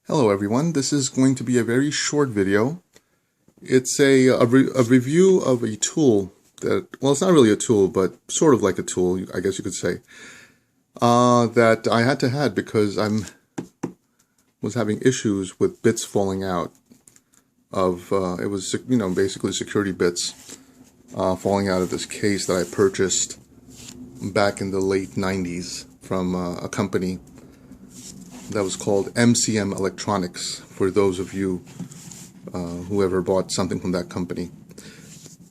Hello everyone, this is going to be a very short video. It's a review of a tool that, well, it's not really a tool, but sort of like a tool, I guess you could say, that I had to have because I was having issues with bits falling out of, it was, basically security bits falling out of this case that I purchased back in the late 90s from a company that was called MCM Electronics, for those of you who ever bought something from that company.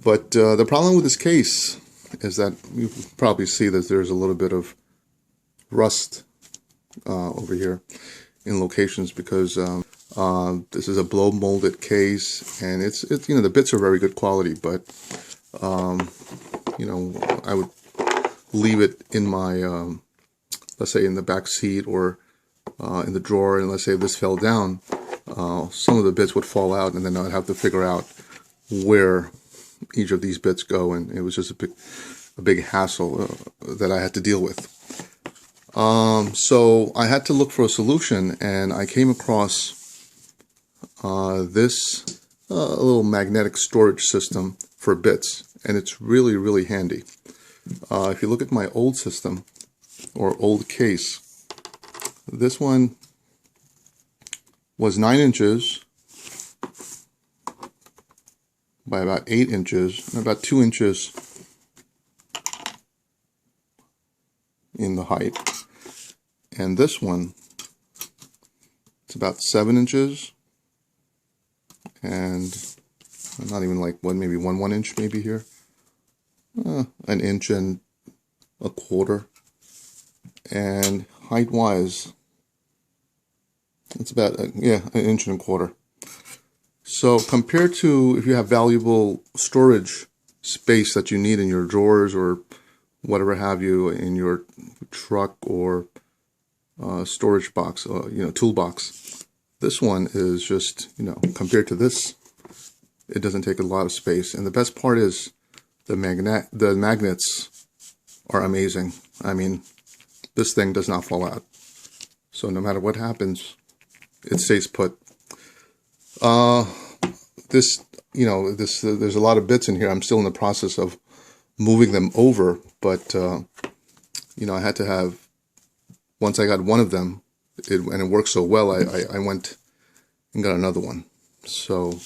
But the problem with this case is that you probably see that there's a little bit of rust over here in locations because this is a blow molded case, and it's the bits are very good quality, but I would leave it in my let's say in the back seat or in the drawer, and let's say if this fell down, some of the bits would fall out, and then I'd have to figure out where each of these bits go, and it was just a big hassle that I had to deal with. So I had to look for a solution, and I came across this little magnetic storage system for bits, and it's really, really handy. If you look at my old system or old case, this one was 9 inches by about 8 inches, and about 2 inches in the height. And this one, it's about 7 inches, and not even like maybe 1 inch maybe here, 1 inch and a quarter, and height wise it's about 1 inch and a quarter. So compared to if you have valuable storage space that you need in your drawers or whatever have you in your truck or storage box, toolbox, this one is just, compared to this, it doesn't take a lot of space. And the best part is the magnets are amazing. I mean, this thing does not fall out. So no matter what happens, it stays put. There's a lot of bits in here. I'm still in the process of moving them over, but I had to have, once I got one of them, and it worked so well, I went and got another one. So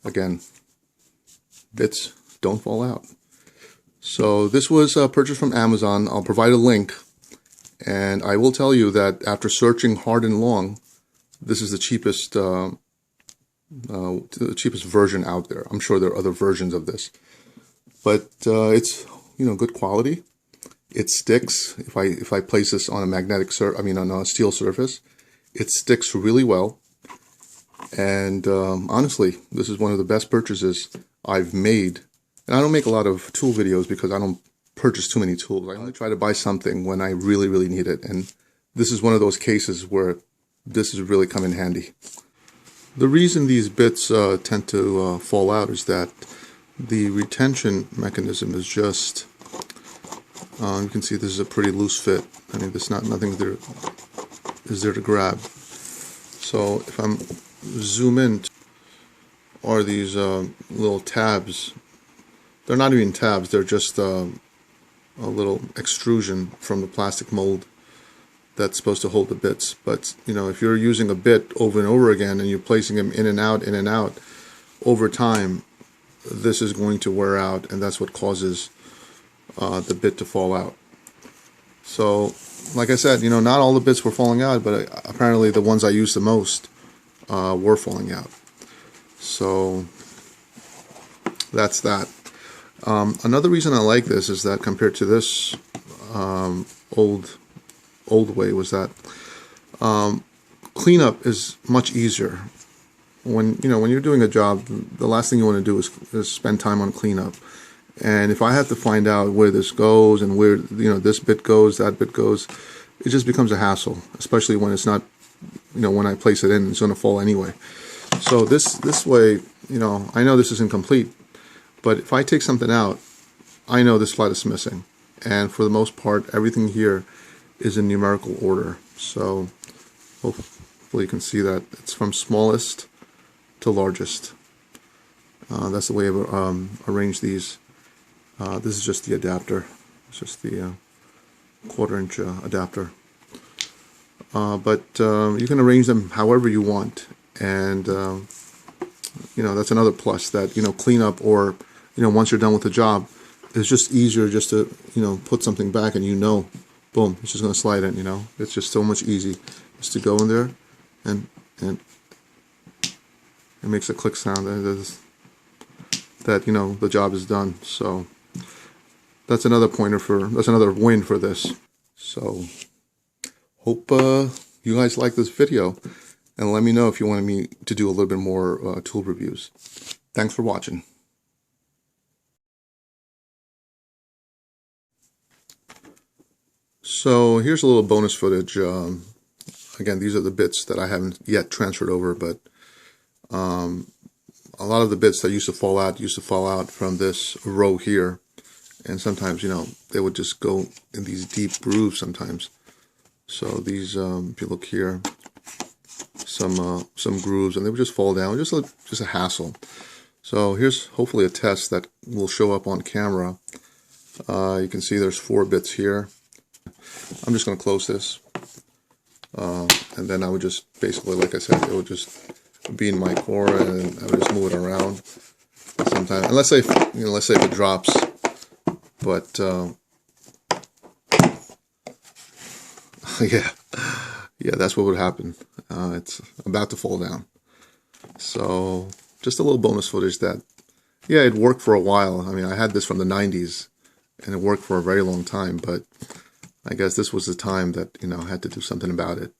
again, bits don't fall out. So this was purchased from Amazon. I'll provide a link, and I will tell you that after searching hard and long, this is the cheapest version out there. I'm sure there are other versions of this, but it's good quality. It sticks. If I place this on a on a steel surface, it sticks really well. And honestly, this is one of the best purchases I've made. And I don't make a lot of tool videos because I don't purchase too many tools. I only try to buy something when I really, really need it. And this is one of those cases where this has really come in handy. The reason these bits tend to fall out is that the retention mechanism is just, you can see this is a pretty loose fit. I mean, nothing there is there to grab. So if I'm zoom in, are these little tabs. They're not even tabs, they're just a little extrusion from the plastic mold that's supposed to hold the bits. But if you're using a bit over and over again and you're placing them in and out over time, this is going to wear out, and that's what causes the bit to fall out. So like I said, not all the bits were falling out, but apparently the ones I used the most were falling out. So that's that. Another reason I like this is that compared to this old way was that cleanup is much easier. When you're doing a job, the last thing you want to do is spend time on cleanup. And if I have to find out where this goes and where this bit goes, that bit goes, it just becomes a hassle, especially when it's not, when I place it in, it's going to fall anyway. So this way, I know this isn't complete, but if I take something out, I know this slide is missing. And for the most part, everything here is in numerical order. So Hopefully you can see that it's from smallest to largest. That's the way I've arranged these. This is just the adapter. It's just the 1/4 inch adapter. But you can arrange them however you want, and you know, that's another plus, that, you know, cleanup, or, you know, once you're done with the job, it's just easier just to, you know, put something back and, you know, boom, it's just going to slide in, you know. It's just so much easy just to go in there and it makes a click sound, and that, you know, the job is done. So that's another that's another win for this. So hope you guys like this video, and let me know if you want me to do a little bit more tool reviews. Thanks for watching. So here's a little bonus footage. Again, these are the bits that I haven't yet transferred over, but a lot of the bits that used to fall out from this row here, and sometimes, you know, they would just go in these deep grooves sometimes. So these, if you look here, some grooves, and they would just fall down. Just a hassle. So here's hopefully a test that will show up on camera. You can see there's 4 bits here. I'm just going to close this, and then I would just basically, like I said, it would just be in my core, and I would just move it around. Sometimes, and let's say if it drops, but yeah, that's what would happen. It's about to fall down. So just a little bonus footage that, yeah, it worked for a while. I mean, I had this from the 90s, and it worked for a very long time, but I guess this was the time that, you know, I had to do something about it.